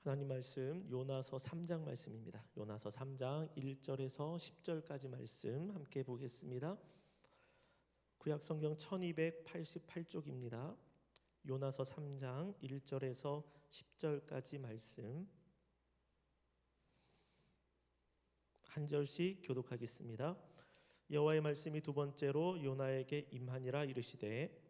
하나님 말씀 요나서 3장 말씀입니다. 요나서 3장 1절에서 10절까지 말씀 함께 보겠습니다. 구약 성경 1288쪽입니다. 요나서 3장 1절에서 10절까지 말씀 한 절씩 교독하겠습니다. 여호와의 말씀이 두 번째로 요나에게 임하니라. 이르시되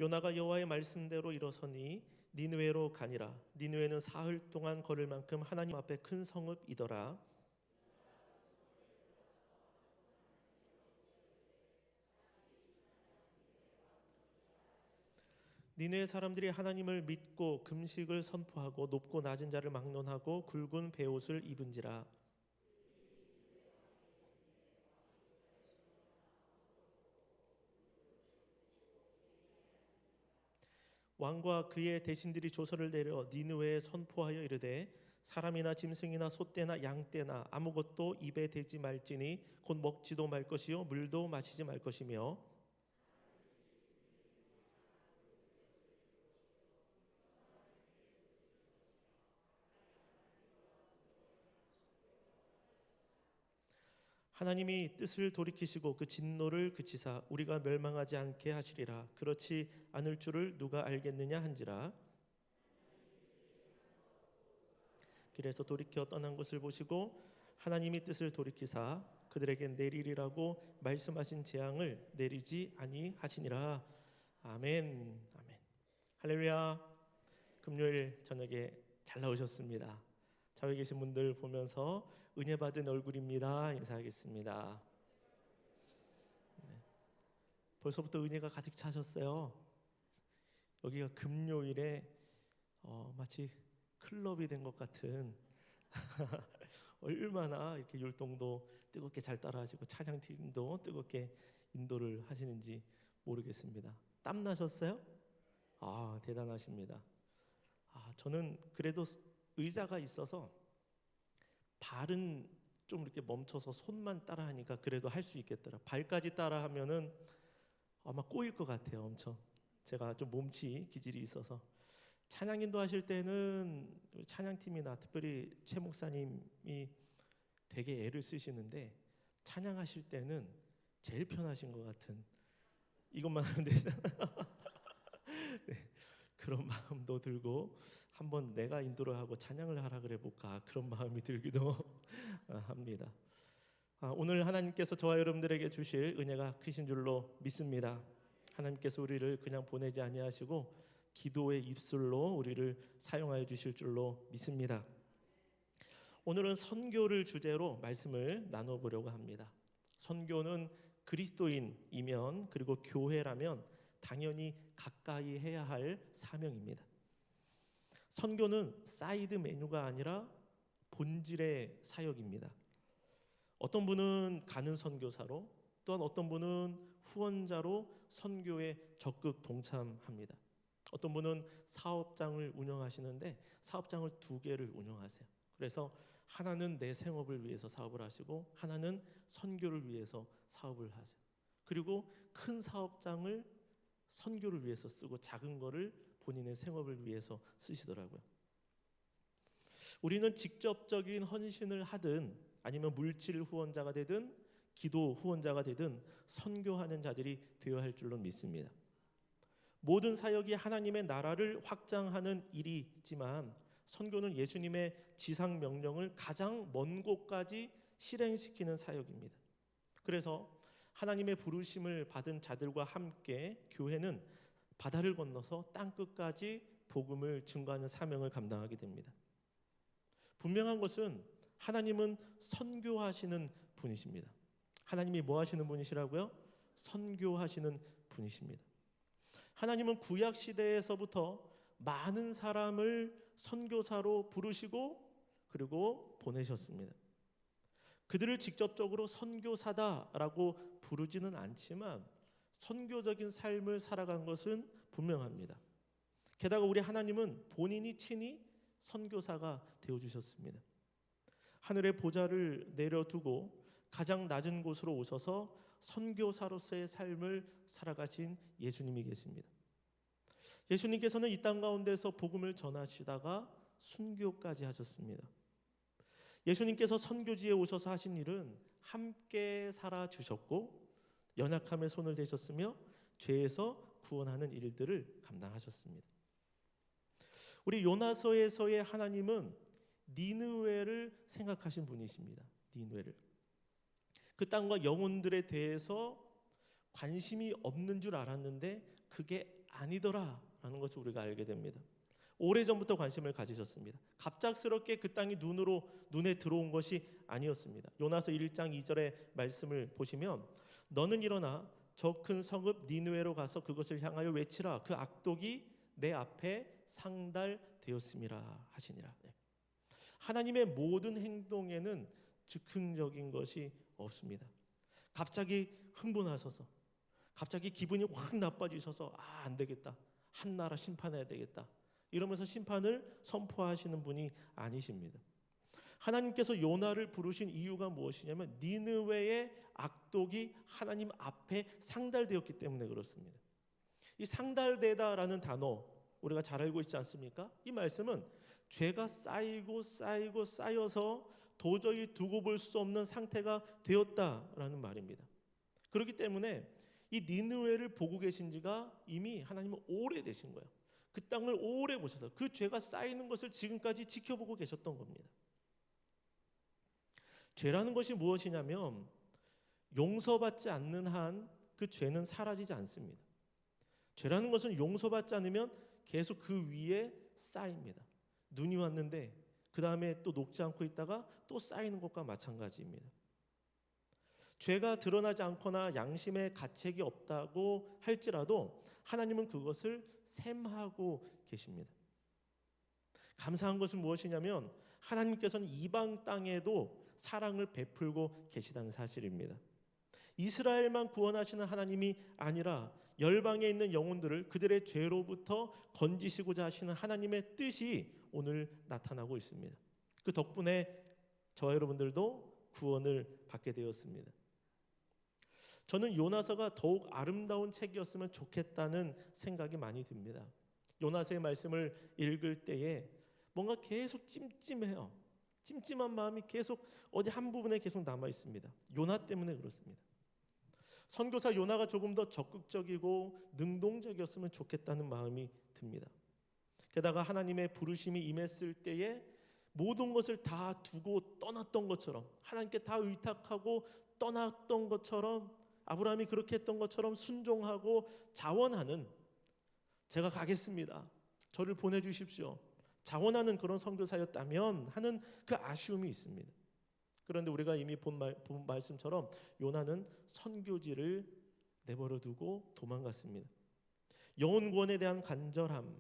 요나가 여호와의 말씀대로 일어서니 니느웨로 가니라. 니느웨는 사흘 동안 걸을 만큼 하나님 앞에 큰 성읍이더라. 니느웨 사람들이 하나님을 믿고 금식을 선포하고 높고 낮은 자를 막론하고 굵은 베옷을 입은지라. 왕과 그의 대신들이 조서를 내려 니느웨에 선포하여 이르되 사람이나 짐승이나 소떼나 양떼나 아무것도 입에 대지 말지니 곧 먹지도 말 것이요 물도 마시지 말 것이며 하나님이 뜻을 돌이키시고 그 진노를 그치사 우리가 멸망하지 않게 하시리라. 그렇지 않을 줄을 누가 알겠느냐 한지라. 길에서 돌이켜 떠난 것을 보시고 하나님이 뜻을 돌이키사 그들에게 내리리라고 말씀하신 재앙을 내리지 아니하시니라. 아멘. 아멘. 할렐루야. 금요일 저녁에 잘 나오셨습니다. 저기 계신 분들 보면서 은혜 받은 얼굴입니다. 인사하겠습니다. 네. 벌써부터 은혜가 가득 차셨어요. 여기가 금요일에 마치 클럽이 된 것 같은 얼마나 이렇게 율동도 뜨겁게 잘 따라하시고 찬양팀도 뜨겁게 인도를 하시는지 모르겠습니다. 땀 나셨어요? 아, 대단하십니다. 저는 그래도 의자가 있어서 발은 좀 이렇게 멈춰서 손만 따라하니까 그래도 할 수 있겠더라. 발까지 따라하면은 아마 꼬일 것 같아요. 엄청. 제가 좀 몸치 기질이 있어서 찬양 인도하실 때는 찬양팀이나 특별히 최 목사님이 되게 애를 쓰시는데 찬양하실 때는 제일 편하신 것 같은 이것만 하면 되잖아요. 네. 그런 마음도 들고 한번 내가 인도를 하고 찬양을 하라 그래 볼까 그런 마음이 들기도 합니다. 오늘 하나님께서 저와 여러분들에게 주실 은혜가 크신 줄로 믿습니다. 하나님께서 우리를 그냥 보내지 아니하시고 기도의 입술로 우리를 사용하여 주실 줄로 믿습니다. 오늘은 선교를 주제로 말씀을 나눠보려고 합니다. 선교는 그리스도인이면 그리고 교회라면 당연히 가까이 해야 할 사명입니다. 선교는 사이드 메뉴가 아니라 본질의 사역입니다. 어떤 분은 가는 선교사로 또한 어떤 분은 후원자로 선교에 적극 동참합니다. 어떤 분은 사업장을 운영하시는데 사업장을 2개를 운영하세요. 그래서 하나는 내 생업을 위해서 사업을 하시고 하나는 선교를 위해서 사업을 하세요. 그리고 큰 사업장을 선교를 위해서 쓰고 작은 거를 본인의 생업을 위해서 쓰시더라고요. 우리는 직접적인 헌신을 하든 아니면 물질 후원자가 되든 기도 후원자가 되든 선교하는 자들이 되어야 할 줄로 믿습니다. 모든 사역이 하나님의 나라를 확장하는 일이지만 선교는 예수님의 지상 명령을 가장 먼 곳까지 실행시키는 사역입니다. 그래서 하나님의 부르심을 받은 자들과 함께 교회는 바다를 건너서 땅끝까지 복음을 증거하는 사명을 감당하게 됩니다. 분명한 것은 하나님은 선교하시는 분이십니다. 하나님이 뭐 하시는 분이시라고요? 선교하시는 분이십니다. 하나님은 구약 시대에서부터 많은 사람을 선교사로 부르시고 그리고 보내셨습니다. 그들을 직접적으로 선교사다라고 부르지는 않지만 선교적인 삶을 살아간 것은 분명합니다. 게다가 우리 하나님은 본인이 친히 선교사가 되어주셨습니다. 하늘의 보좌를 내려두고 가장 낮은 곳으로 오셔서 선교사로서의 삶을 살아가신 예수님이 계십니다. 예수님께서는 이 땅 가운데서 복음을 전하시다가 순교까지 하셨습니다. 예수님께서 선교지에 오셔서 하신 일은 함께 살아주셨고 연약함에 손을 대셨으며 죄에서 구원하는 일들을 감당하셨습니다. 우리 요나서에서의 하나님은 니느웨를 생각하신 분이십니다. 니느웨를. 그 땅과 영혼들에 대해서 관심이 없는 줄 알았는데 그게 아니더라라는 것을 우리가 알게 됩니다. 오래전부터 관심을 가지셨습니다. 갑작스럽게 그 땅이 눈에 들어온 것이 아니었습니다. 요나서 1장 2절의 말씀을 보시면 너는 일어나 저 큰 성읍 니느웨로 가서 그것을 향하여 외치라. 그 악독이 내 앞에 상달되었음이라 하시니라. 하나님의 모든 행동에는 즉흥적인 것이 없습니다. 갑자기 흥분하셔서 갑자기 기분이 확 나빠지셔서 안 되겠다. 한 나라 심판해야 되겠다. 이러면서 심판을 선포하시는 분이 아니십니다. 하나님께서 요나를 부르신 이유가 무엇이냐면 니느웨의 악독이 하나님 앞에 상달되었기 때문에 그렇습니다. 이 상달되다라는 단어 우리가 잘 알고 있지 않습니까? 이 말씀은 죄가 쌓여서 도저히 두고 볼 수 없는 상태가 되었다라는 말입니다. 그렇기 때문에 이 니느웨를 보고 계신 지가 이미 하나님은 오래되신 거예요. 그 땅을 오래 보셔서 그 죄가 쌓이는 것을 지금까지 지켜보고 계셨던 겁니다. 죄라는 것이 무엇이냐면 용서받지 않는 한 그 죄는 사라지지 않습니다. 죄라는 것은 용서받지 않으면 계속 그 위에 쌓입니다. 눈이 왔는데 그 다음에 또 녹지 않고 있다가 또 쌓이는 것과 마찬가지입니다. 죄가 드러나지 않거나 양심의 가책이 없다고 할지라도 하나님은 그것을 셈하고 계십니다. 감사한 것은 무엇이냐면 하나님께서는 이방 땅에도 사랑을 베풀고 계시다는 사실입니다. 이스라엘만 구원하시는 하나님이 아니라 열방에 있는 영혼들을 그들의 죄로부터 건지시고자 하시는 하나님의 뜻이 오늘 나타나고 있습니다. 그 덕분에 저와 여러분들도 구원을 받게 되었습니다. 저는 요나서가 더욱 아름다운 책이었으면 좋겠다는 생각이 많이 듭니다. 요나서의 말씀을 읽을 때에 뭔가 계속 찜찜해요. 찜찜한 마음이 계속 어디 한 부분에 계속 남아 있습니다. 요나 때문에 그렇습니다. 선교사 요나가 조금 더 적극적이고 능동적이었으면 좋겠다는 마음이 듭니다. 게다가 하나님의 부르심이 임했을 때에 모든 것을 다 두고 떠났던 것처럼 하나님께 다 의탁하고 떠났던 것처럼 아브라함이 그렇게 했던 것처럼 순종하고 자원하는 제가 가겠습니다. 저를 보내주십시오. 자원하는 그런 선교사였다면 하는 그 아쉬움이 있습니다. 그런데 우리가 이미 본 말씀처럼 요나는 선교지를 내버려 두고 도망갔습니다. 영혼 구원에 대한 간절함,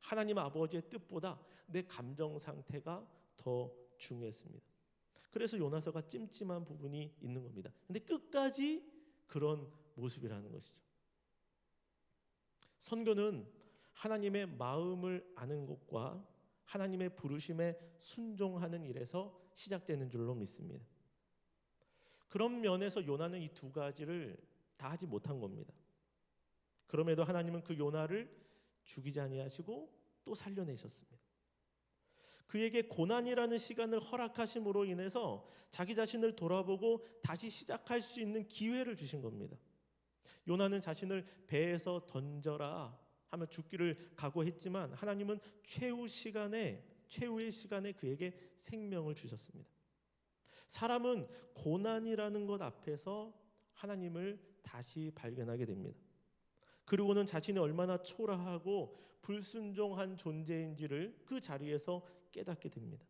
하나님 아버지의 뜻보다 내 감정 상태가 더 중요했습니다. 그래서 요나서가 찜찜한 부분이 있는 겁니다. 근데 끝까지 그런 모습이라는 것이죠. 선교는 하나님의 마음을 아는 것과 하나님의 부르심에 순종하는 일에서 시작되는 줄로 믿습니다. 그런 면에서 요나는 이 두 가지를 다 하지 못한 겁니다. 그럼에도 하나님은 그 요나를 죽이지 아니하시고 또 살려내셨습니다. 그에게 고난이라는 시간을 허락하심으로 인해서 자기 자신을 돌아보고 다시 시작할 수 있는 기회를 주신 겁니다. 요나는 자신을 배에서 던져라 하며 죽기를 각오했지만 하나님은 최후의 시간에 그에게 생명을 주셨습니다. 사람은 고난이라는 것 앞에서 하나님을 다시 발견하게 됩니다. 그리고는 자신이 얼마나 초라하고 불순종한 존재인지를 그 자리에서 깨닫게 됩니다.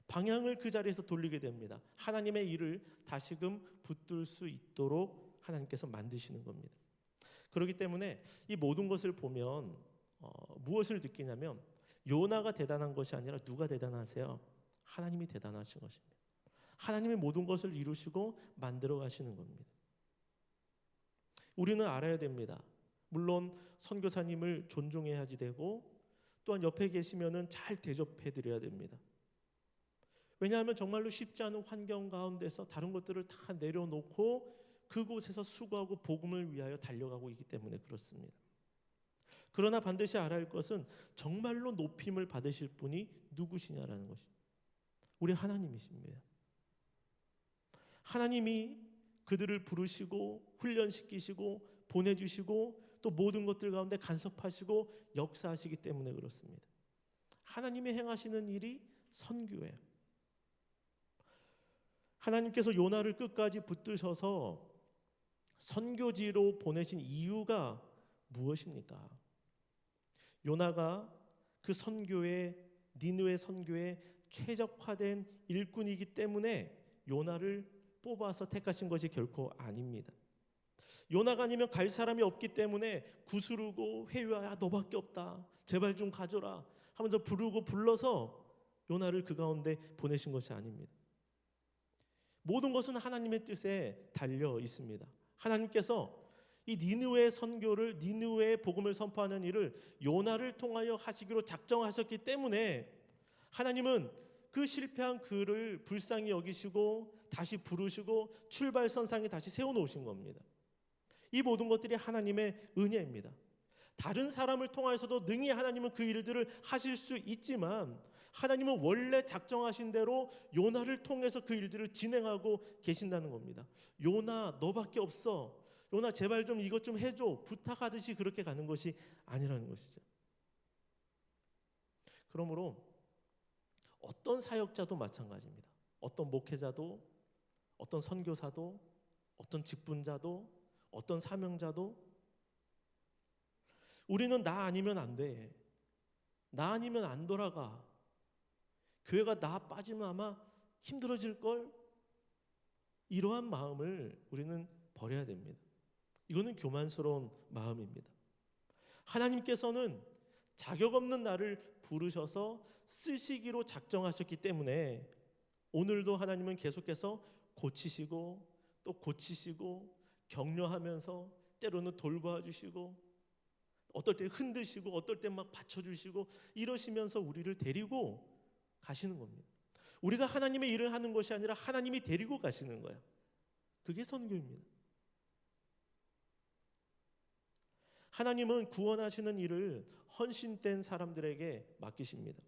방향을 그 자리에서 돌리게 됩니다. 하나님의 일을 다시금 붙들 수 있도록 하나님께서 만드시는 겁니다. 그렇기 때문에 이 모든 것을 보면 무엇을 느끼냐면 요나가 대단한 것이 아니라 누가 대단하세요? 하나님이 대단하신 것입니다. 하나님이 모든 것을 이루시고 만들어 가시는 겁니다. 우리는 알아야 됩니다. 물론 선교사님을 존중해야지 되고 또한 옆에 계시면은 잘 대접해 드려야 됩니다. 왜냐하면 정말로 쉽지 않은 환경 가운데서 다른 것들을 다 내려놓고 그곳에서 수고하고 복음을 위하여 달려가고 있기 때문에 그렇습니다. 그러나 반드시 알아야 할 것은 정말로 높임을 받으실 분이 누구시냐라는 것이 우리 하나님이십니다. 하나님이 그들을 부르시고 훈련시키시고 보내주시고 또 모든 것들 가운데 간섭하시고 역사하시기 때문에 그렇습니다. 하나님이 행하시는 일이 선교예요. 하나님께서 요나를 끝까지 붙드셔서 선교지로 보내신 이유가 무엇입니까? 요나가 그 선교에 니느웨 선교에 최적화된 일꾼이기 때문에 요나를 뽑아서 택하신 것이 결코 아닙니다. 요나가 아니면 갈 사람이 없기 때문에 구스르고 회유하여 너밖에 없다. 제발 좀 가줘라 하면서 부르고 불러서 요나를 그 가운데 보내신 것이 아닙니다. 모든 것은 하나님의 뜻에 달려 있습니다. 하나님께서 이 니느웨 선교를 니느웨의 복음을 선포하는 일을 요나를 통하여 하시기로 작정하셨기 때문에 하나님은 그 실패한 그를 불쌍히 여기시고 다시 부르시고 출발선상에 다시 세워놓으신 겁니다. 이 모든 것들이 하나님의 은혜입니다. 다른 사람을 통해서도 능히 하나님은 그 일들을 하실 수 있지만 하나님은 원래 작정하신 대로 요나를 통해서 그 일들을 진행하고 계신다는 겁니다. 요나 너밖에 없어. 요나 제발 좀 이것 좀 해줘. 부탁하듯이 그렇게 가는 것이 아니라는 것이죠. 그러므로 어떤 사역자도 마찬가지입니다. 어떤 목회자도 어떤 선교사도 어떤 직분자도 어떤 사명자도 우리는 나 아니면 안 돼. 나 아니면 안 돌아가. 교회가 나 빠지면 아마 힘들어질걸? 이러한 마음을 우리는 버려야 됩니다. 이거는 교만스러운 마음입니다. 하나님께서는 자격 없는 나를 부르셔서 쓰시기로 작정하셨기 때문에 오늘도 하나님은 계속해서 고치시고 또 고치시고 격려하면서 때로는 돌봐주시고 어떨 때 흔드시고 어떨 때 막 받쳐주시고 이러시면서 우리를 데리고 가시는 겁니다. 우리가 하나님의 일을 하는 것이 아니라 하나님이 데리고 가시는 거야. 그게 선교입니다. 하나님은 구원하시는 일을 헌신된 사람들에게 맡기십니다.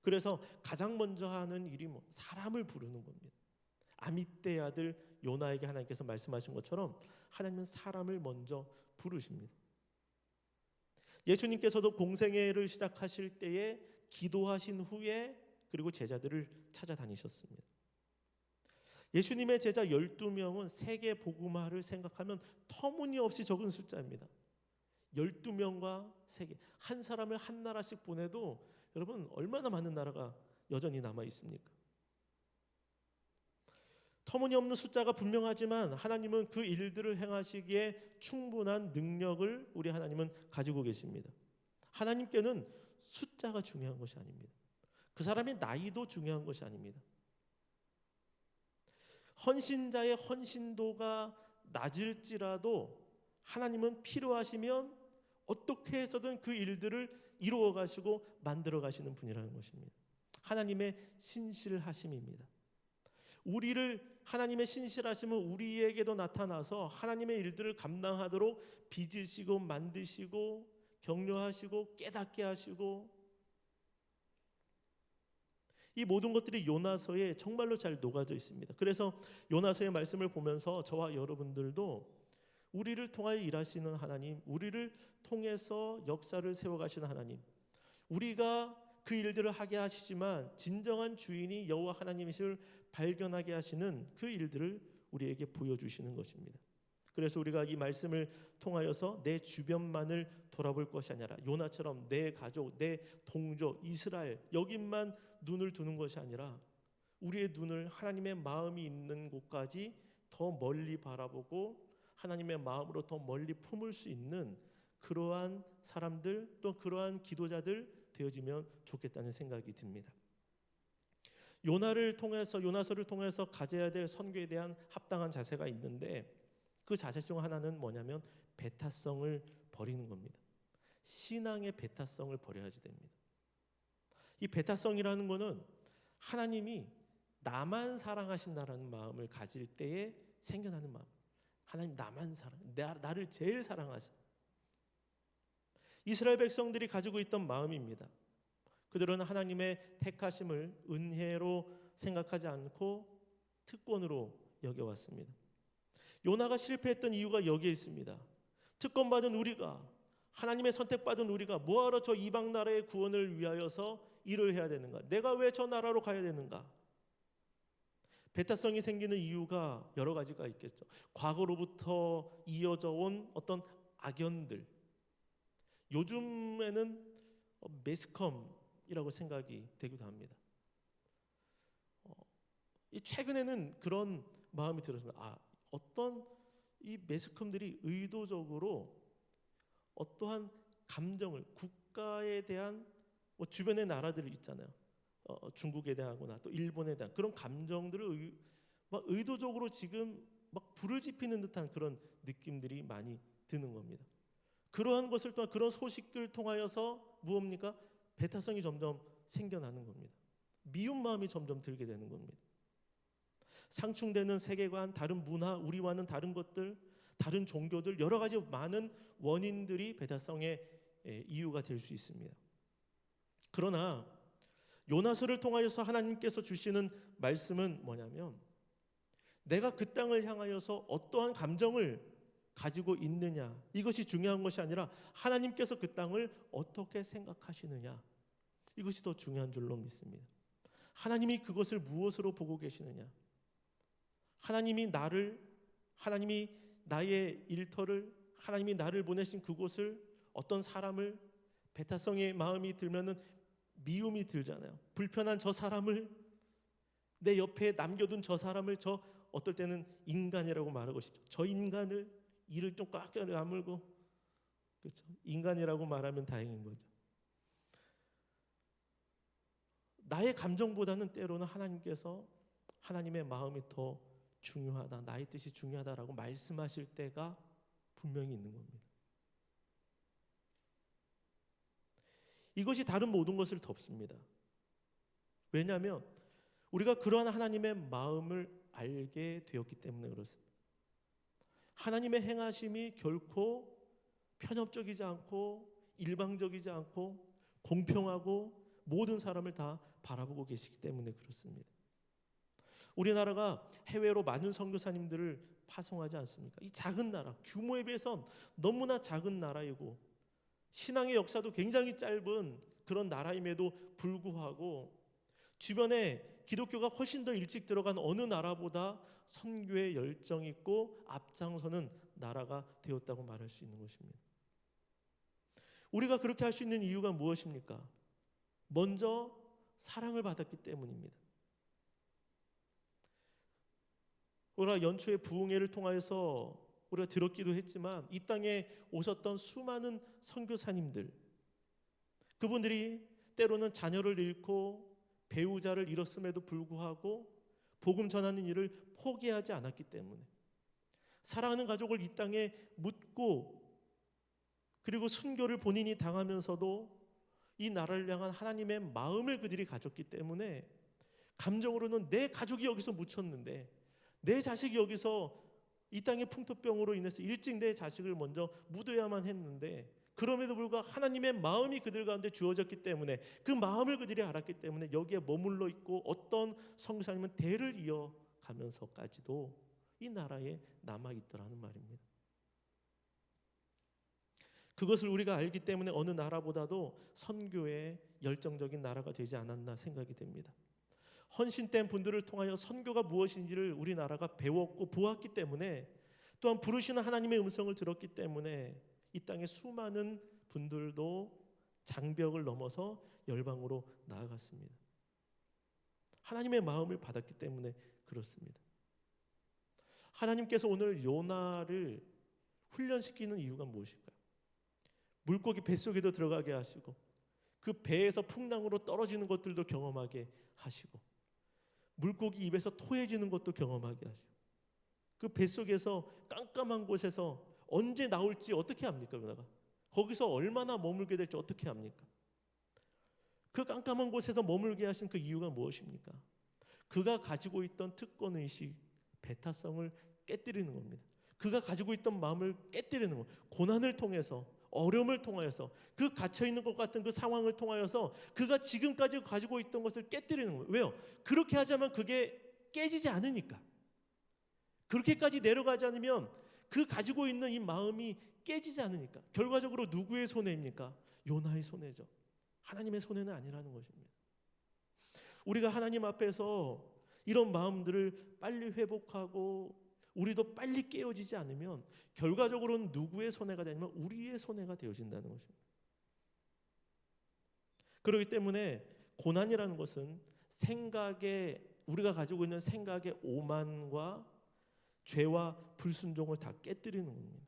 그래서 가장 먼저 하는 일이 사람을 부르는 겁니다. 아미떼 아들 요나에게 하나님께서 말씀하신 것처럼 하나님은 사람을 먼저 부르십니다. 예수님께서도 공생애를 시작하실 때에 기도하신 후에 그리고 제자들을 찾아다니셨습니다. 예수님의 제자 12명은 세계 복음화를 생각하면 터무니없이 적은 숫자입니다. 12명과 세계, 한 사람을 한 나라씩 보내도 여러분 얼마나 많은 나라가 여전히 남아 있습니까? 터무니없는 숫자가 분명하지만 하나님은 그 일들을 행하시기에 충분한 능력을 우리 하나님은 가지고 계십니다. 하나님께는 숫자가 중요한 것이 아닙니다. 그 사람의 나이도 중요한 것이 아닙니다. 헌신자의 헌신도가 낮을지라도 하나님은 필요하시면 어떻게 해서든 그 일들을 이루어 가시고 만들어 가시는 분이라는 것입니다. 하나님의 신실하심입니다. 우리를 하나님의 신실하심은 우리에게도 나타나서 하나님의 일들을 감당하도록 빚으시고 만드시고 격려하시고 깨닫게 하시고 이 모든 것들이 요나서에 정말로 잘 녹아져 있습니다. 그래서 요나서의 말씀을 보면서 저와 여러분들도 우리를 통하여 일하시는 하나님, 우리를 통해서 역사를 세워가시는 하나님, 우리가 그 일들을 하게 하시지만 진정한 주인이 여호와 하나님이심을 발견하게 하시는 그 일들을 우리에게 보여주시는 것입니다. 그래서 우리가 이 말씀을 통하여서 내 주변만을 돌아볼 것이 아니라 요나처럼 내 가족, 내 동족, 이스라엘 여기만 눈을 두는 것이 아니라 우리의 눈을 하나님의 마음이 있는 곳까지 더 멀리 바라보고 하나님의 마음으로 더 멀리 품을 수 있는 그러한 사람들 또 그러한 기도자들 되어지면 좋겠다는 생각이 듭니다. 요나서를 통해서 가져야 될 선교에 대한 합당한 자세가 있는데 그 자세 중 하나는 뭐냐면 배타성을 버리는 겁니다. 신앙의 배타성을 버려야지 됩니다. 이 배타성이라는 것은 하나님이 나만 사랑하신다라는 마음을 가질 때에 생겨나는 마음. 하나님 나만 나를 제일 사랑하셔. 이스라엘 백성들이 가지고 있던 마음입니다. 그들은 하나님의 택하심을 은혜로 생각하지 않고 특권으로 여겨왔습니다. 요나가 실패했던 이유가 여기에 있습니다. 특권받은 우리가, 하나님의 선택받은 우리가 뭐하러 저 이방 나라의 구원을 위하여서 일을 해야 되는가? 내가 왜 저 나라로 가야 되는가? 배타성이 생기는 이유가 여러 가지가 있겠죠. 과거로부터 이어져 온 어떤 악연들, 요즘에는 매스컴이라고 생각이 되기도 합니다. 최근에는 그런 마음이 들었습니다. 어떤 이 매스컴들이 의도적으로 어떠한 감정을, 국가에 대한 주변의 나라들 있잖아요. 중국에 대하거나 또 일본에 대한 그런 감정들을 의도적으로 지금 막 불을 지피는 듯한 그런 느낌들이 많이 드는 겁니다. 그러한 것을 통한 그런 소식을 통하여서 무엇입니까? 배타성이 점점 생겨나는 겁니다. 미운 마음이 점점 들게 되는 겁니다. 상충되는 세계관, 다른 문화, 우리와는 다른 것들, 다른 종교들, 여러 가지 많은 원인들이 배타성의 이유가 될 수 있습니다. 그러나 요나서를 통하여서 하나님께서 주시는 말씀은 뭐냐면, 내가 그 땅을 향하여서 어떠한 감정을 가지고 있느냐, 이것이 중요한 것이 아니라 하나님께서 그 땅을 어떻게 생각하시느냐, 이것이 더 중요한 줄로 믿습니다. 하나님이 그것을 무엇으로 보고 계시느냐, 하나님이 나의 일터를, 하나님이 나를 보내신 그곳을, 어떤 사람을, 배타성의 마음이 들면은 미움이 들잖아요. 불편한 저 사람을, 내 옆에 남겨둔 저 사람을, 저 어떨 때는 인간이라고 말하고 싶죠. 저 인간을, 이를 좀 꽉 아물고, 그렇죠? 인간이라고 말하면 다행인 거죠. 나의 감정보다는 때로는 하나님께서 하나님의 마음이 더 중요하다, 나의 뜻이 중요하다라고 말씀하실 때가 분명히 있는 겁니다. 이것이 다른 모든 것을 덮습니다. 왜냐하면 우리가 그러한 하나님의 마음을 알게 되었기 때문에 그렇습니다. 하나님의 행하심이 결코 편협적이지 않고 일방적이지 않고 공평하고 모든 사람을 다 바라보고 계시기 때문에 그렇습니다. 우리나라가 해외로 많은 선교사님들을 파송하지 않습니까? 이 작은 나라, 규모에 비해선 너무나 작은 나라이고 신앙의 역사도 굉장히 짧은 그런 나라임에도 불구하고 주변에 기독교가 훨씬 더 일찍 들어간 어느 나라보다 선교에 열정 있고 앞장서는 나라가 되었다고 말할 수 있는 것입니다. 우리가 그렇게 할 수 있는 이유가 무엇입니까? 먼저 사랑을 받았기 때문입니다. 우리가 연초에 부흥회를 통하여서 우리가 들었기도 했지만 이 땅에 오셨던 수많은 선교사님들, 그분들이 때로는 자녀를 잃고 배우자를 잃었음에도 불구하고 복음 전하는 일을 포기하지 않았기 때문에, 사랑하는 가족을 이 땅에 묻고 그리고 순교를 본인이 당하면서도 이 나라를 향한 하나님의 마음을 그들이 가졌기 때문에 감정으로는 내 가족이 여기서 묻혔는데, 내 자식이 여기서 이 땅의 풍토병으로 인해서 일찍 내 자식을 먼저 묻어야만 했는데, 그럼에도 불구하고 하나님의 마음이 그들 가운데 주어졌기 때문에, 그 마음을 그들이 알았기 때문에 여기에 머물러 있고 어떤 선교사님은 대를 이어가면서까지도 이 나라에 남아있더라는 말입니다. 그것을 우리가 알기 때문에 어느 나라보다도 선교에 열정적인 나라가 되지 않았나 생각이 됩니다. 헌신된 분들을 통하여 선교가 무엇인지를 우리나라가 배웠고 보았기 때문에, 또한 부르시는 하나님의 음성을 들었기 때문에 이 땅의 수많은 분들도 장벽을 넘어서 열방으로 나아갔습니다. 하나님의 마음을 받았기 때문에 그렇습니다. 하나님께서 오늘 요나를 훈련시키는 이유가 무엇일까요? 물고기 뱃속에도 들어가게 하시고 그 배에서 풍랑으로 떨어지는 것들도 경험하게 하시고 물고기 입에서 토해지는 것도 경험하게 하시고 그 뱃속에서 깜깜한 곳에서 언제 나올지 어떻게 합니까? 요나가 거기서 얼마나 머물게 될지 어떻게 합니까? 그 깜깜한 곳에서 머물게 하신 그 이유가 무엇입니까? 그가 가지고 있던 특권의식, 배타성을 깨뜨리는 겁니다. 그가 가지고 있던 마음을 깨뜨리는 거예요. 고난을 통해서, 어려움을 통하여서, 그 갇혀있는 것 같은 그 상황을 통하여서 그가 지금까지 가지고 있던 것을 깨뜨리는 거예요. 왜요? 그렇게 하자면 그게 깨지지 않으니까. 그렇게까지 내려가지 않으면 그 가지고 있는 이 마음이 깨지지 않으니까. 결과적으로 누구의 손해입니까? 요나의 손해죠. 하나님의 손해는 아니라는 것입니다. 우리가 하나님 앞에서 이런 마음들을 빨리 회복하고 우리도 빨리 깨어지지 않으면 결과적으로는 누구의 손해가 되냐면 우리의 손해가 되어진다는 것입니다. 그렇기 때문에 고난이라는 것은 우리가 가지고 있는 생각의 오만과 죄와 불순종을 다 깨뜨리는 겁니다.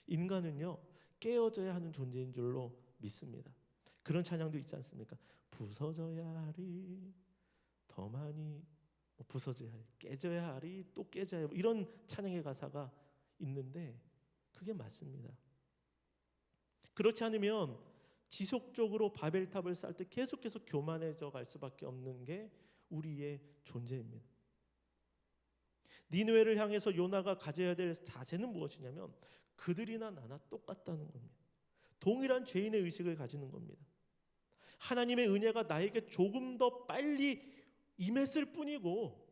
인간은요, 깨어져야 하는 존재인 줄로 믿습니다. 그런 찬양도 있지 않습니까? 부서져야 하리 더 많이, 부서져야 하리, 깨져야 하리 또 깨져야 하리, 이런 찬양의 가사가 있는데 그게 맞습니다. 그렇지 않으면 지속적으로 바벨탑을 쌓을 때 계속해서 교만해져 갈 수밖에 없는 게 우리의 존재입니다. 니느웨를 향해서 요나가 가져야 될 자세는 무엇이냐면 그들이나 나나 똑같다는 겁니다. 동일한 죄인의 의식을 가지는 겁니다. 하나님의 은혜가 나에게 조금 더 빨리 임했을 뿐이고,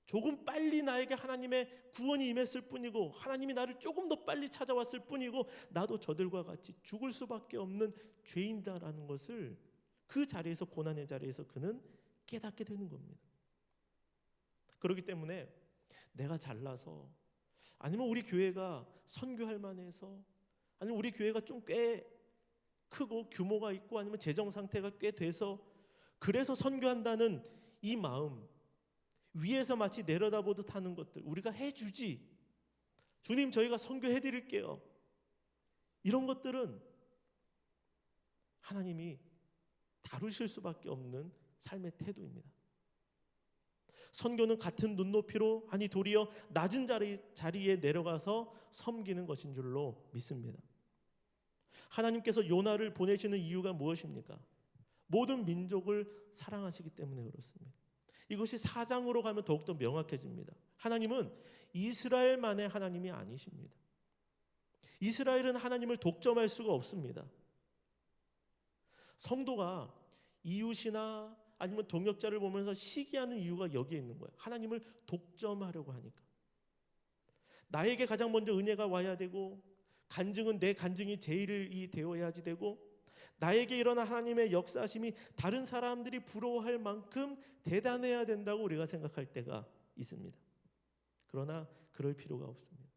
조금 빨리 나에게 하나님의 구원이 임했을 뿐이고, 하나님이 나를 조금 더 빨리 찾아왔을 뿐이고, 나도 저들과 같이 죽을 수밖에 없는 죄인이다라는 것을 그 자리에서, 고난의 자리에서 그는 깨닫게 되는 겁니다. 그렇기 때문에 내가 잘나서, 아니면 우리 교회가 선교할 만해서, 아니면 우리 교회가 좀 꽤 크고 규모가 있고, 아니면 재정 상태가 꽤 돼서 그래서 선교한다는 이 마음, 위에서 마치 내려다보듯 하는 것들 우리가 해주지, 주님 저희가 선교해드릴게요, 이런 것들은 하나님이 다루실 수밖에 없는 삶의 태도입니다. 선교는 같은 눈높이로, 아니 도리어 낮은 자리에 내려가서 섬기는 것인 줄로 믿습니다. 하나님께서 요나를 보내시는 이유가 무엇입니까? 모든 민족을 사랑하시기 때문에 그렇습니다. 이것이 4장으로 가면 더욱더 명확해집니다. 하나님은 이스라엘만의 하나님이 아니십니다. 이스라엘은 하나님을 독점할 수가 없습니다. 성도가 이웃이나 아니면 동역자를 보면서 시기하는 이유가 여기에 있는 거예요. 하나님을 독점하려고 하니까. 나에게 가장 먼저 은혜가 와야 되고, 간증은 내 간증이 제일이 되어야지 되고, 나에게 일어난 하나님의 역사심이 다른 사람들이 부러워할 만큼 대단해야 된다고 우리가 생각할 때가 있습니다. 그러나 그럴 필요가 없습니다.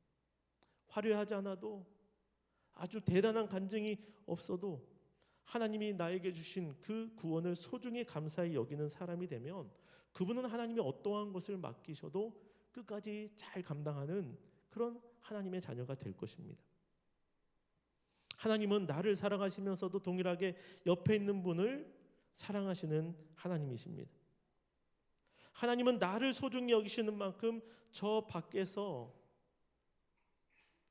화려하지 않아도, 아주 대단한 간증이 없어도 하나님이 나에게 주신 그 구원을 소중히 감사히 여기는 사람이 되면 그분은 하나님이 어떠한 것을 맡기셔도 끝까지 잘 감당하는 그런 하나님의 자녀가 될 것입니다. 하나님은 나를 사랑하시면서도 동일하게 옆에 있는 분을 사랑하시는 하나님이십니다. 하나님은 나를 소중히 여기시는 만큼 저 밖에서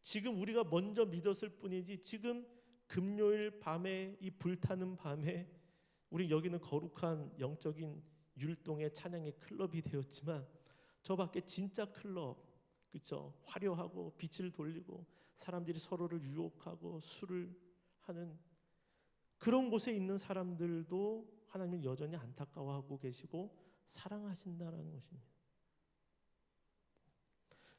지금 우리가 먼저 믿었을 뿐이지, 지금 금요일 밤에, 이 불타는 밤에 우리 여기는 거룩한 영적인 율동의 찬양의 클럽이 되었지만 저 밖에 진짜 클럽, 그렇죠? 화려하고 빛을 돌리고 사람들이 서로를 유혹하고 술을 하는 그런 곳에 있는 사람들도 하나님은 여전히 안타까워하고 계시고 사랑하신다라는 것입니다.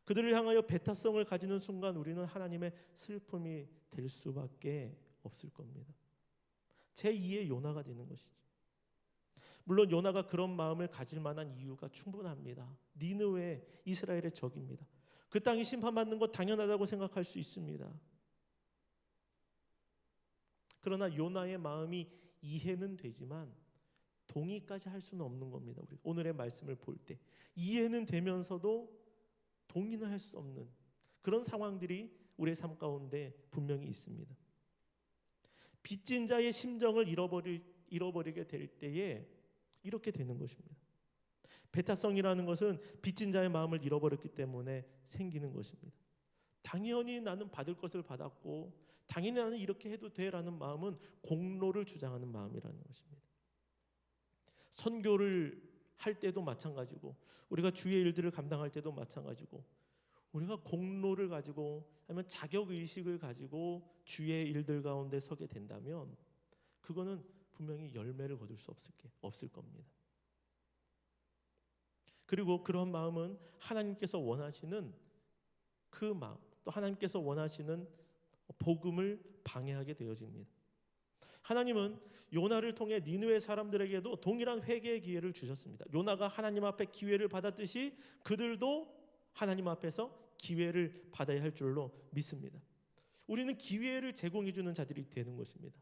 그들을 향하여 배타성을 가지는 순간 우리는 하나님의 슬픔이 될 수밖에 없을 겁니다. 제2의 요나가 되는 것이죠. 물론 요나가 그런 마음을 가질 만한 이유가 충분합니다. 니느웨, 이스라엘의 적입니다. 그 땅이 심판받는 것 당연하다고 생각할 수 있습니다. 그러나 요나의 마음이 이해는 되지만 동의까지 할 수는 없는 겁니다. 우리 오늘의 말씀을 볼 때 이해는 되면서도 동의는 할 수 없는 그런 상황들이 우리의 삶 가운데 분명히 있습니다. 빚진 자의 심정을 잃어버리게 될 때에 이렇게 되는 것입니다. 배타성이라는 것은 빚진 자의 마음을 잃어버렸기 때문에 생기는 것입니다. 당연히 나는 받을 것을 받았고 당연히 나는 이렇게 해도 돼라는 마음은 공로를 주장하는 마음이라는 것입니다. 선교를 할 때도 마찬가지고, 우리가 주의 일들을 감당할 때도 마찬가지고, 우리가 공로를 가지고 아니면 자격의식을 가지고 주의 일들 가운데 서게 된다면 그거는 분명히 열매를 거둘 수 없을 겁니다. 그리고 그런 마음은 하나님께서 원하시는 그 마음, 또 하나님께서 원하시는 복음을 방해하게 되어집니다. 하나님은 요나를 통해 니느웨 사람들에게도 동일한 회개의 기회를 주셨습니다. 요나가 하나님 앞에 기회를 받았듯이 그들도 하나님 앞에서 기회를 받아야 할 줄로 믿습니다. 우리는 기회를 제공해 주는 자들이 되는 것입니다.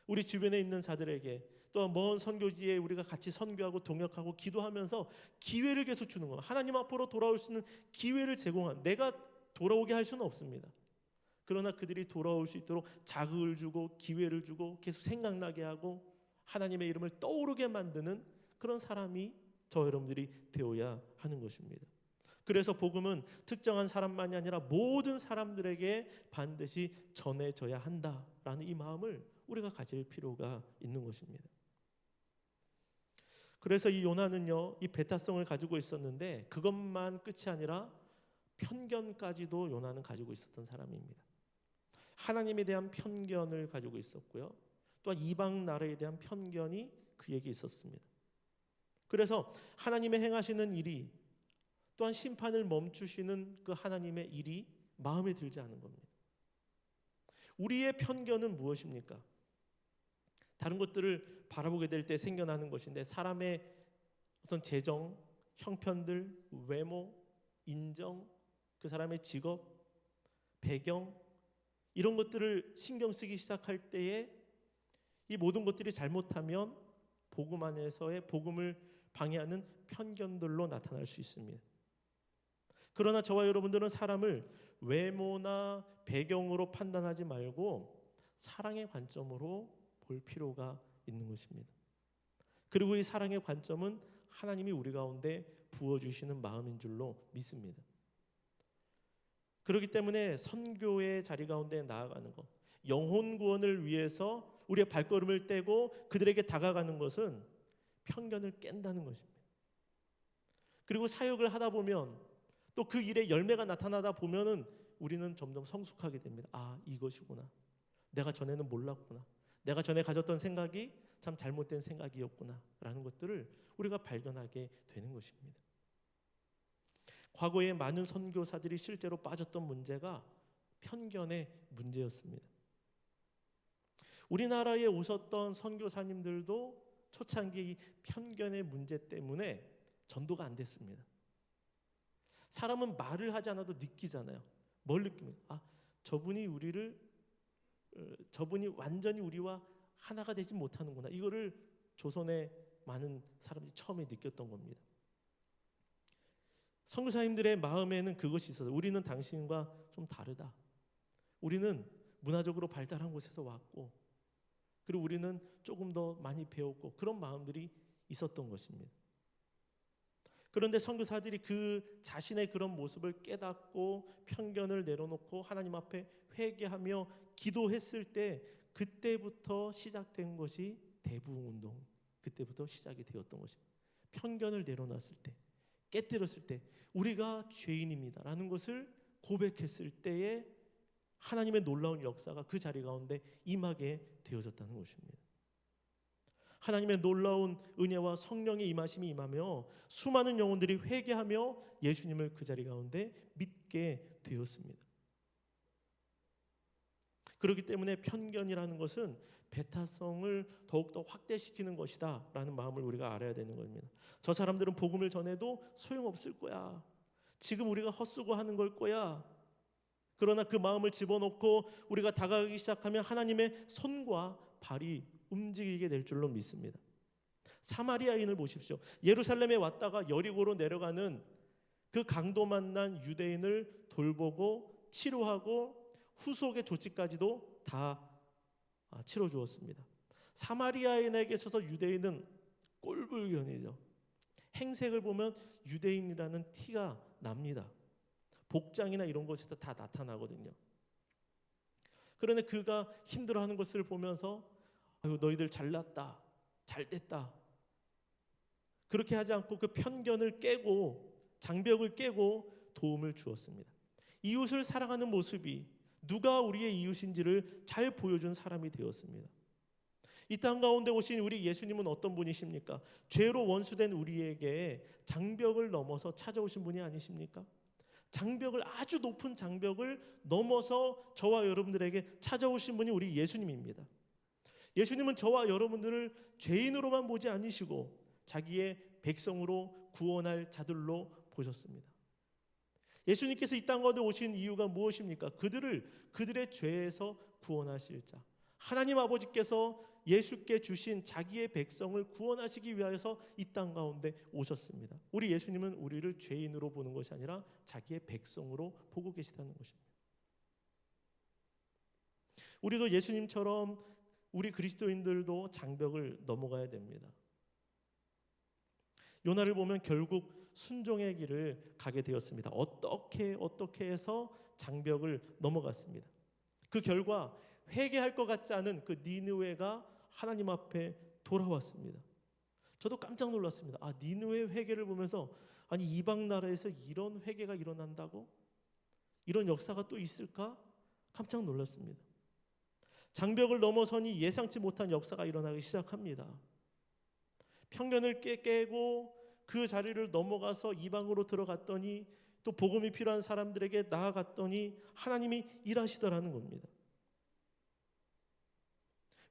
우리 주변에 있는 자들에게 또 먼 선교지에 우리가 같이 선교하고 동역하고 기도하면서 기회를 계속 주는 겁니다. 하나님 앞으로 돌아올 수 있는 기회를 제공한, 내가 돌아오게 할 수는 없습니다. 그러나 그들이 돌아올 수 있도록 자극을 주고 기회를 주고 계속 생각나게 하고 하나님의 이름을 떠오르게 만드는 그런 사람이 저 여러분들이 되어야 하는 것입니다. 그래서 복음은 특정한 사람만이 아니라 모든 사람들에게 반드시 전해져야 한다라는 이 마음을 우리가 가질 필요가 있는 것입니다. 그래서 이 요나는요, 이 배타성을 가지고 있었는데 그것만 끝이 아니라 편견까지도 요나는 가지고 있었던 사람입니다. 하나님에 대한 편견을 가지고 있었고요. 또한 이방 나라에 대한 편견이 그에게 있었습니다. 그래서 하나님의 행하시는 일이 또한 심판을 멈추시는 그 하나님의 일이 마음에 들지 않은 겁니다. 우리의 편견은 무엇입니까? 다른 것들을 바라보게 될 때 생겨나는 것인데 사람의 어떤 재정, 형편들, 외모, 인정, 그 사람의 직업, 배경 이런 것들을 신경 쓰기 시작할 때에 이 모든 것들이 잘못하면 복음 안에서의 복음을 방해하는 편견들로 나타날 수 있습니다. 그러나 저와 여러분들은 사람을 외모나 배경으로 판단하지 말고 사랑의 관점으로 볼 필요가 있는 것입니다. 그리고 이 사랑의 관점은 하나님이 우리 가운데 부어주시는 마음인 줄로 믿습니다. 그렇기 때문에 선교의 자리 가운데 나아가는 것, 영혼 구원을 위해서 우리의 발걸음을 떼고 그들에게 다가가는 것은 편견을 깬다는 것입니다. 그리고 사역을 하다 보면 또 그 일에 열매가 나타나다 보면은 우리는 점점 성숙하게 됩니다. 아, 이것이구나. 내가 전에는 몰랐구나. 내가 전에 가졌던 생각이 참 잘못된 생각이었구나 라는 것들을 우리가 발견하게 되는 것입니다. 과거에 많은 선교사들이 실제로 빠졌던 문제가 편견의 문제였습니다. 우리나라에 오셨던 선교사님들도 초창기 이 편견의 문제 때문에 전도가 안 됐습니다. 사람은 말을 하지 않아도 느끼잖아요. 뭘 느낍니까? 아, 저분이 완전히 우리와 하나가 되지 못하는구나. 이거를 조선의 많은 사람들이 처음에 느꼈던 겁니다. 선교사님들의 마음에는 그것이 있어서 우리는 당신과 좀 다르다. 우리는 문화적으로 발달한 곳에서 왔고 그리고 우리는 조금 더 많이 배웠고 그런 마음들이 있었던 것입니다. 그런데 선교사들이 그 자신의 그런 모습을 깨닫고 편견을 내려놓고 하나님 앞에 회개하며 기도했을 때 그때부터 시작된 것이 대부흥운동, 그때부터 시작이 되었던 것입니다. 편견을 내려놨을 때, 깨뜨렸을 때 우리가 죄인입니다라는 것을 고백했을 때에 하나님의 놀라운 역사가 그 자리 가운데 임하게 되어졌다는 것입니다. 하나님의 놀라운 은혜와 성령의 임하심이 임하며 수많은 영혼들이 회개하며 예수님을 그 자리 가운데 믿게 되었습니다. 그렇기 때문에 편견이라는 것은 배타성을 더욱더 확대시키는 것이다 라는 마음을 우리가 알아야 되는 겁니다. 저 사람들은 복음을 전해도 소용없을 거야. 지금 우리가 헛수고하는 걸 거야. 그러나 그 마음을 집어넣고 우리가 다가가기 시작하면 하나님의 손과 발이 움직이게 될 줄로 믿습니다. 사마리아인을 보십시오. 예루살렘에 왔다가 여리고로 내려가는 그 강도 만난 유대인을 돌보고 치료하고 후속의 조치까지도 다 치러 주었습니다. 사마리아인에게 있어서 유대인은 꼴불견이죠. 행색을 보면 유대인이라는 티가 납니다. 복장이나 이런 것에서 다 나타나거든요. 그런데 그가 힘들어하는 것을 보면서 아유, 너희들 잘났다, 잘됐다. 그렇게 하지 않고 그 편견을 깨고 장벽을 깨고 도움을 주었습니다. 이웃을 사랑하는 모습이 누가 우리의 이웃인지를 잘 보여준 사람이 되었습니다. 이 땅 가운데 오신 우리 예수님은 어떤 분이십니까? 죄로 원수된 우리에게 장벽을 넘어서 찾아오신 분이 아니십니까? 장벽을, 아주 높은 장벽을 넘어서 저와 여러분들에게 찾아오신 분이 우리 예수님입니다. 예수님은 저와 여러분들을 죄인으로만 보지 않으시고 자기의 백성으로 구원할 자들로 보셨습니다. 예수님께서 이 땅 가운데 오신 이유가 무엇입니까? 그들의 죄에서 구원하실 자, 하나님 아버지께서 예수께 주신 자기의 백성을 구원하시기 위하여서 이 땅 가운데 오셨습니다. 우리 예수님은 우리를 죄인으로 보는 것이 아니라 자기의 백성으로 보고 계시다는 것입니다. 우리도 예수님처럼 우리 그리스도인들도 장벽을 넘어가야 됩니다. 요나를 보면 결국 순종의 길을 가게 되었습니다. 어떻게 해서 장벽을 넘어갔습니다. 그 결과 회개할 것 같지 않은 그 니느웨가 하나님 앞에 돌아왔습니다. 저도 깜짝 놀랐습니다. 니느웨 회개를 보면서 아니 이방 나라에서 이런 회개가 일어난다고? 이런 역사가 또 있을까? 깜짝 놀랐습니다. 장벽을 넘어서니 예상치 못한 역사가 일어나기 시작합니다. 편견을 깨고 그 자리를 넘어가서 이방으로 들어갔더니 또 복음이 필요한 사람들에게 나아갔더니 하나님이 일하시더라는 겁니다.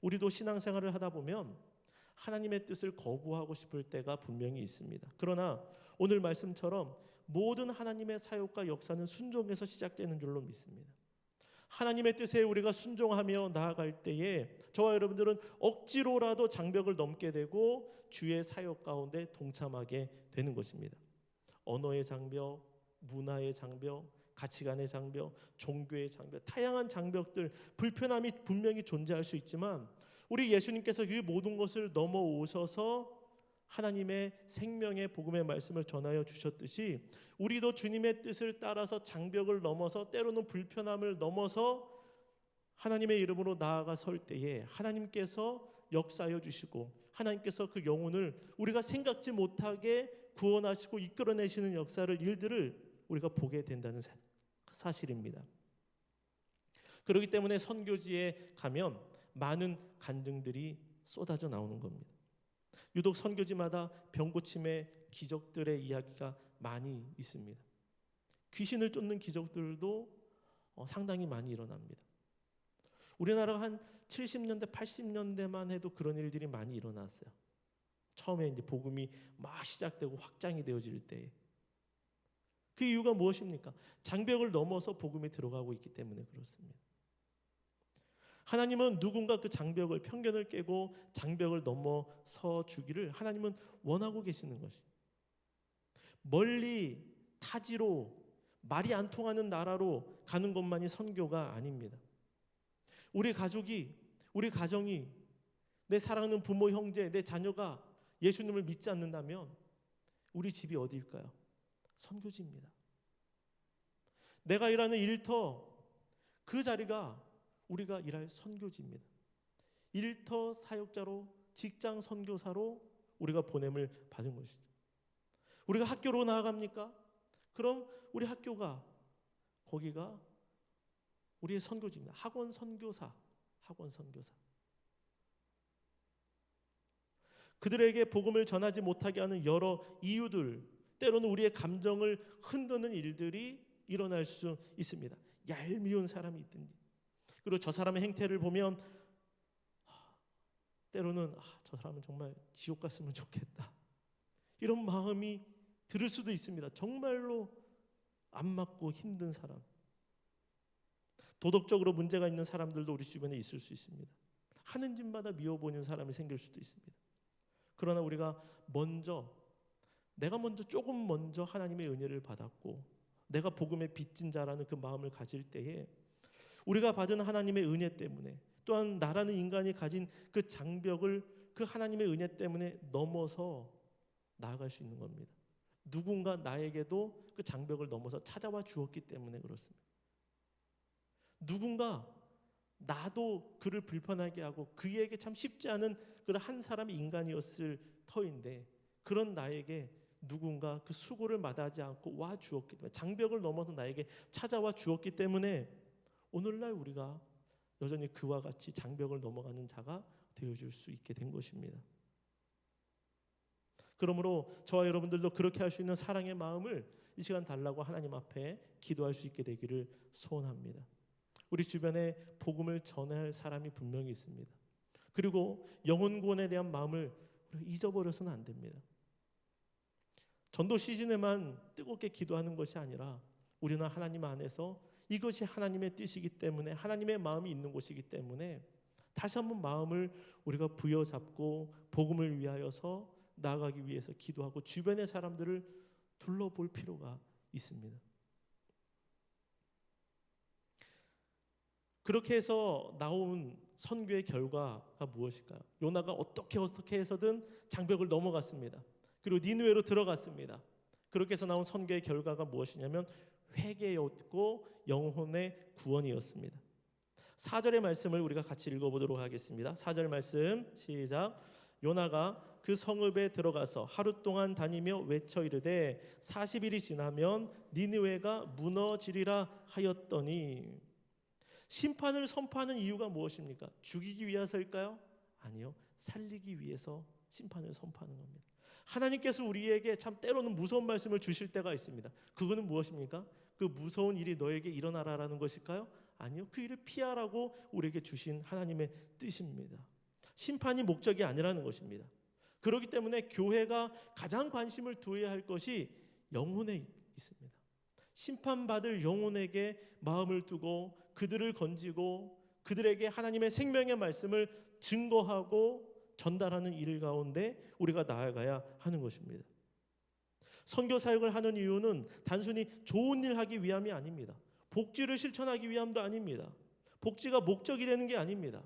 우리도 신앙생활을 하다 보면 하나님의 뜻을 거부하고 싶을 때가 분명히 있습니다. 그러나 오늘 말씀처럼 모든 하나님의 사역과 역사는 순종에서 시작되는 줄로 믿습니다. 하나님의 뜻에 우리가 순종하며 나아갈 때에 저와 여러분들은 억지로라도 장벽을 넘게 되고 주의 사역 가운데 동참하게 되는 것입니다. 언어의 장벽, 문화의 장벽, 가치관의 장벽, 종교의 장벽, 다양한 장벽들, 불편함이 분명히 존재할 수 있지만 우리 예수님께서 그 모든 것을 넘어오셔서 하나님의 생명의 복음의 말씀을 전하여 주셨듯이 우리도 주님의 뜻을 따라서 장벽을 넘어서 때로는 불편함을 넘어서 하나님의 이름으로 나아가 설 때에 하나님께서 역사하여 주시고 하나님께서 그 영혼을 우리가 생각지 못하게 구원하시고 이끌어내시는 일들을 우리가 보게 된다는 사실입니다. 그렇기 때문에 선교지에 가면 많은 간증들이 쏟아져 나오는 겁니다. 유독 선교지마다 병고침의 기적들의 이야기가 많이 있습니다. 귀신을 쫓는 기적들도 상당히 많이 일어납니다. 우리나라가 한 70년대, 80년대만 해도 그런 일들이 많이 일어났어요. 처음에 이제 복음이 막 시작되고 확장이 되어질 때. 그 이유가 무엇입니까? 장벽을 넘어서 복음이 들어가고 있기 때문에 그렇습니다. 하나님은 누군가 그 장벽을, 편견을 깨고 장벽을 넘어서 주기를 하나님은 원하고 계시는 것이. 멀리 타지로 말이 안 통하는 나라로 가는 것만이 선교가 아닙니다. 우리 가족이, 우리 가정이, 내 사랑하는 부모, 형제, 내 자녀가 예수님을 믿지 않는다면 우리 집이 어디일까요? 선교지입니다. 내가 일하는 일터, 그 자리가 우리가 일할 선교지입니다. 일터 사역자로, 직장 선교사로 우리가 보냄을 받은 것이죠. 우리가 학교로 나아갑니까? 그럼 우리 학교가, 거기가 우리의 선교지입니다. 학원 선교사. 그들에게 복음을 전하지 못하게 하는 여러 이유들, 때로는 우리의 감정을 흔드는 일들이 일어날 수 있습니다. 얄미운 사람이 있든지, 그리고 저 사람의 행태를 보면 때로는 저 사람은 정말 지옥 갔으면 좋겠다, 이런 마음이 들을 수도 있습니다. 정말로 안 맞고 힘든 사람, 도덕적으로 문제가 있는 사람들도 우리 주변에 있을 수 있습니다. 하는 짓마다 미워보는 사람이 생길 수도 있습니다. 그러나 우리가 내가 조금 먼저 하나님의 은혜를 받았고 내가 복음의 빚진 자라는 그 마음을 가질 때에 우리가 받은 하나님의 은혜 때문에, 또한 나라는 인간이 가진 그 장벽을 그 하나님의 은혜 때문에 넘어서 나아갈 수 있는 겁니다. 누군가 나에게도 그 장벽을 넘어서 찾아와 주었기 때문에 그렇습니다. 누군가 나도 그를 불편하게 하고 그에게 참 쉽지 않은 그런 한 사람의 인간이었을 터인데, 그런 나에게 누군가 그 수고를 마다하지 않고 와 주었기 때문에, 장벽을 넘어서 나에게 찾아와 주었기 때문에 오늘날 우리가 여전히 그와 같이 장벽을 넘어가는 자가 되어줄 수 있게 된 것입니다. 그러므로 저와 여러분들도 그렇게 할 수 있는 사랑의 마음을 이 시간 달라고 하나님 앞에 기도할 수 있게 되기를 소원합니다. 우리 주변에 복음을 전할 사람이 분명히 있습니다. 그리고 영혼 구원에 대한 마음을 잊어버려서는 안 됩니다. 전도 시즌에만 뜨겁게 기도하는 것이 아니라 우리는 하나님 안에서 이것이 하나님의 뜻이기 때문에, 하나님의 마음이 있는 곳이기 때문에 다시 한번 마음을 우리가 부여잡고 복음을 위하여서 나아가기 위해서 기도하고 주변의 사람들을 둘러볼 필요가 있습니다. 그렇게 해서 나온 선교의 결과가 무엇일까요? 요나가 어떻게 해서든 장벽을 넘어갔습니다. 그리고 니느웨로 들어갔습니다. 그렇게 해서 나온 선교의 결과가 무엇이냐면 회개였고 영혼의 구원이었습니다. 4절의 말씀을 우리가 같이 읽어보도록 하겠습니다. 4절 말씀 시작. 요나가 그 성읍에 들어가서 하루 동안 다니며 외쳐 이르되 40일이 지나면 니느웨가 무너지리라 하였더니, 심판을 선포하는 이유가 무엇입니까? 죽이기 위해서일까요? 아니요, 살리기 위해서 심판을 선포하는 겁니다. 하나님께서 우리에게 참 때로는 무서운 말씀을 주실 때가 있습니다. 그거는 무엇입니까? 그 무서운 일이 너에게 일어나라라는 것일까요? 아니요, 그 일을 피하라고 우리에게 주신 하나님의 뜻입니다. 심판이 목적이 아니라는 것입니다. 그렇기 때문에 교회가 가장 관심을 두어야 할 것이 영혼에 있습니다. 심판받을 영혼에게 마음을 두고 그들을 건지고 그들에게 하나님의 생명의 말씀을 증거하고 전달하는 일 가운데 우리가 나아가야 하는 것입니다. 선교 사역을 하는 이유는 단순히 좋은 일 하기 위함이 아닙니다. 복지를 실천하기 위함도 아닙니다. 복지가 목적이 되는 게 아닙니다.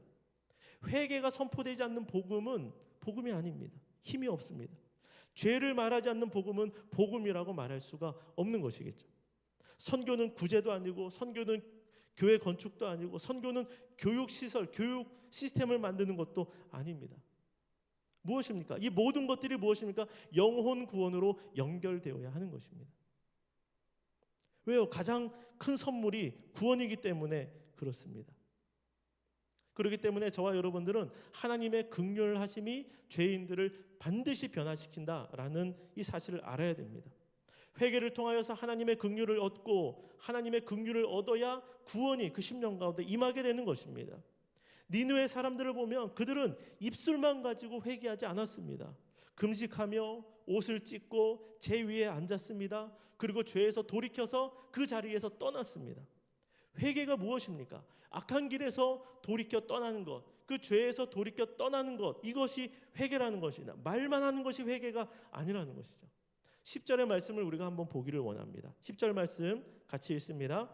회개가 선포되지 않는 복음은 복음이 아닙니다. 힘이 없습니다. 죄를 말하지 않는 복음은 복음이라고 말할 수가 없는 것이겠죠. 선교는 구제도 아니고, 선교는 교회 건축도 아니고, 선교는 교육시설, 교육 시스템을 만드는 것도 아닙니다. 무엇입니까? 이 모든 것들이 무엇입니까? 영혼 구원으로 연결되어야 하는 것입니다. 왜요? 가장 큰 선물이 구원이기 때문에 그렇습니다. 그렇기 때문에 저와 여러분들은 하나님의 긍휼하심이 죄인들을 반드시 변화시킨다라는 이 사실을 알아야 됩니다. 회개를 통하여서 하나님의 긍휼을 얻고 하나님의 긍휼을 얻어야 구원이 그 심령 가운데 임하게 되는 것입니다. 니느웨 사람들을 보면 그들은 입술만 가지고 회개하지 않았습니다. 금식하며 옷을 찢고 제 위에 앉았습니다. 그리고 죄에서 돌이켜서 그 자리에서 떠났습니다. 회개가 무엇입니까? 악한 길에서 돌이켜 떠나는 것, 그 죄에서 돌이켜 떠나는 것, 이것이 회개라는 것이다. 말만 하는 것이 회개가 아니라는 것이죠. 10절의 말씀을 우리가 한번 보기를 원합니다. 10절 말씀 같이 읽습니다.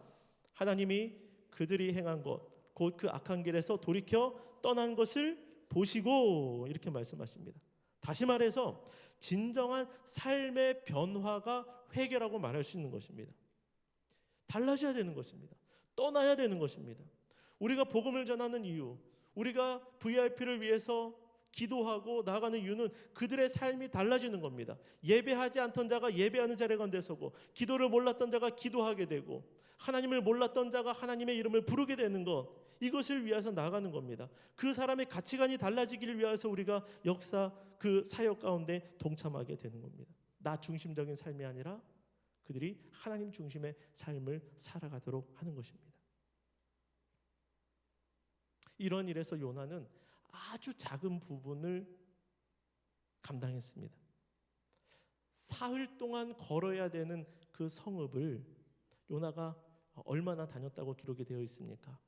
하나님이 그들이 행한 것, 곧 그 악한 길에서 돌이켜 떠난 것을 보시고, 이렇게 말씀하십니다. 다시 말해서 진정한 삶의 변화가 회개라고 말할 수 있는 것입니다. 달라져야 되는 것입니다. 떠나야 되는 것입니다. 우리가 복음을 전하는 이유, 우리가 VIP를 위해서 기도하고 나아가는 이유는 그들의 삶이 달라지는 겁니다. 예배하지 않던 자가 예배하는 자리에 가운데 서고, 기도를 몰랐던 자가 기도하게 되고, 하나님을 몰랐던 자가 하나님의 이름을 부르게 되는 것, 이것을 위해서 나아가는 겁니다. 그 사람의 가치관이 달라지기를 위해서 우리가 역사 그 사역 가운데 동참하게 되는 겁니다. 나 중심적인 삶이 아니라 그들이 하나님 중심의 삶을 살아가도록 하는 것입니다. 이런 일에서 요나는 아주 작은 부분을 감당했습니다. 사흘 동안 걸어야 되는 그 성읍을 요나가 얼마나 다녔다고 기록이 되어 있습니까?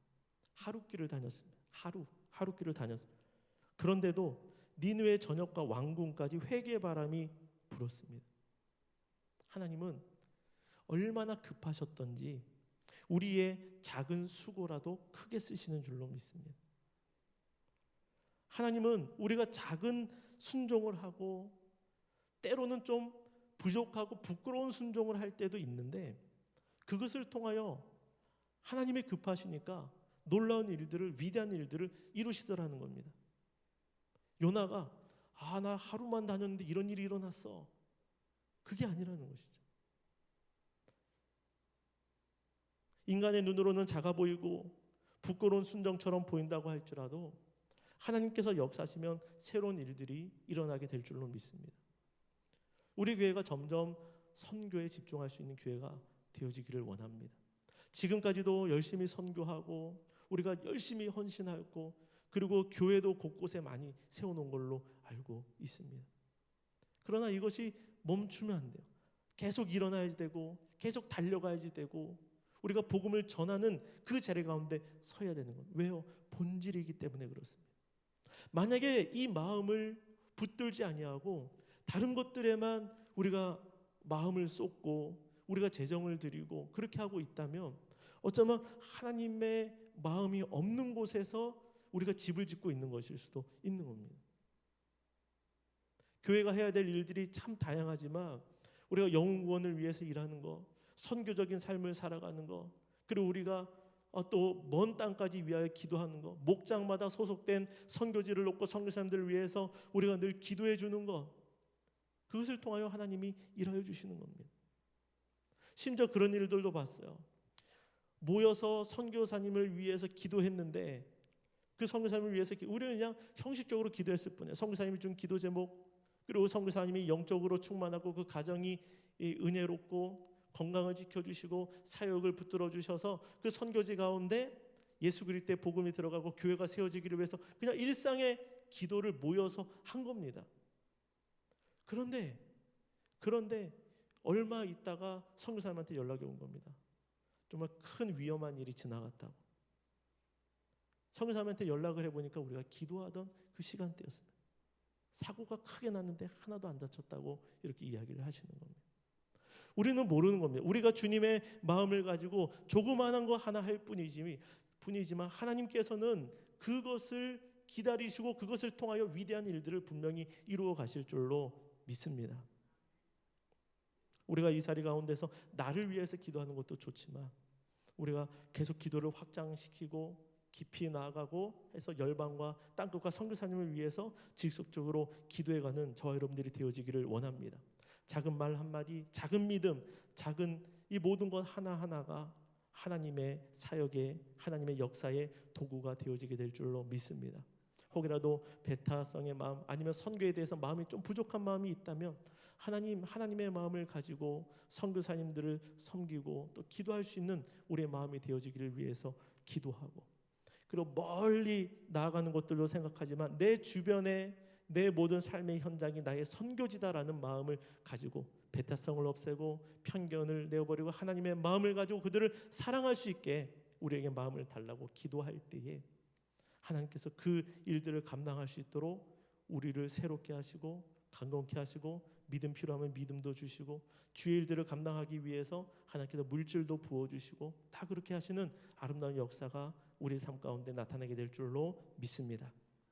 하루길을 다녔습니다. 하루길을 다녔습니다. 그런데도 니느웨 전역과 왕궁까지 회개의 바람이 불었습니다. 하나님은 얼마나 급하셨던지 우리의 작은 수고라도 크게 쓰시는 줄로 믿습니다. 하나님은 우리가 작은 순종을 하고 때로는 좀 부족하고 부끄러운 순종을 할 때도 있는데, 그것을 통하여 하나님이 급하시니까 놀라운 일들을, 위대한 일들을 이루시더라는 겁니다. 요나가 나 하루만 다녔는데 이런 일이 일어났어. 그게 아니라는 것이죠. 인간의 눈으로는 작아 보이고 부끄러운 순정처럼 보인다고 할지라도 하나님께서 역사하시면 새로운 일들이 일어나게 될 줄로 믿습니다. 우리 교회가 점점 선교에 집중할 수 있는 교회가 되어지기를 원합니다. 지금까지도 열심히 선교하고 우리가 열심히 헌신하고 그리고 교회도 곳곳에 많이 세워놓은 걸로 알고 있습니다. 그러나 이것이 멈추면 안 돼요. 계속 일어나야지 되고 계속 달려가야지 되고 우리가 복음을 전하는 그 자리 가운데 서야 되는 거예요. 왜요? 본질이기 때문에 그렇습니다. 만약에 이 마음을 붙들지 아니하고 다른 것들에만 우리가 마음을 쏟고 우리가 재정을 드리고 그렇게 하고 있다면 어쩌면 하나님의 마음이 없는 곳에서 우리가 집을 짓고 있는 것일 수도 있는 겁니다. 교회가 해야 될 일들이 참 다양하지만 우리가 영혼 구원을 위해서 일하는 거, 선교적인 삶을 살아가는 거, 그리고 우리가 또 먼 땅까지 위하여 기도하는 거, 목장마다 소속된 선교지를 놓고 선교사님들을 위해서 우리가 늘 기도해 주는 거, 그것을 통하여 하나님이 일하여 주시는 겁니다. 심지어 그런 일들도 봤어요. 모여서 선교사님을 위해서 기도했는데 그 선교사님을 위해서 우리는 그냥 형식적으로 기도했을 뿐이에요. 선교사님이 준 기도 제목, 그리고 선교사님이 영적으로 충만하고 그 가정이 은혜롭고 건강을 지켜주시고 사역을 붙들어 주셔서 그 선교지 가운데 예수 그리스도의 복음이 들어가고 교회가 세워지기를 위해서 그냥 일상의 기도를 모여서 한 겁니다. 그런데 얼마 있다가 선교사님한테 연락이 온 겁니다. 정말 큰 위험한 일이 지나갔다고. 선교사님한테 연락을 해보니까 우리가 기도하던 그 시간대였습니다. 사고가 크게 났는데 하나도 안 다쳤다고 이렇게 이야기를 하시는 겁니다. 우리는 모르는 겁니다. 우리가 주님의 마음을 가지고 조그마한 거 하나 할 뿐이지만 하나님께서는 그것을 기다리시고 그것을 통하여 위대한 일들을 분명히 이루어 가실 줄로 믿습니다. 우리가 이 자리 가운데서 나를 위해서 기도하는 것도 좋지만 우리가 계속 기도를 확장시키고 깊이 나아가고 해서 열방과 땅끝과 선교사님을 위해서 지속적으로 기도해가는 저와 여러분들이 되어지기를 원합니다. 작은 말 한마디, 작은 믿음, 작은 이 모든 것 하나하나가 하나님의 사역에, 하나님의 역사의 도구가 되어지게 될 줄로 믿습니다. 혹이라도 배타성의 마음 아니면 선교에 대해서 마음이 좀 부족한 마음이 있다면 하나님의 마음을 가지고 선교사님들을 섬기고 또 기도할 수 있는 우리의 마음이 되어지기를 위해서 기도하고, 그리고 멀리 나아가는 것들로 생각하지만 내 주변에 내 모든 삶의 현장이 나의 선교지다라는 마음을 가지고 배타성을 없애고 편견을 내어버리고 하나님의 마음을 가지고 그들을 사랑할 수 있게 우리에게 마음을 달라고 기도할 때에 하나님께서 그 일들을 감당할 수 있도록 우리를 새롭게 하시고 강건케 하시고 믿음 필요하면 믿음도 주시고 주의 일들을 감당하기 위해서 하나님께서 물질도 부어주시고 다 그렇게 하시는 아름다운 역사가 우리 삶 가운데 나타나게 될 줄로 믿습니다.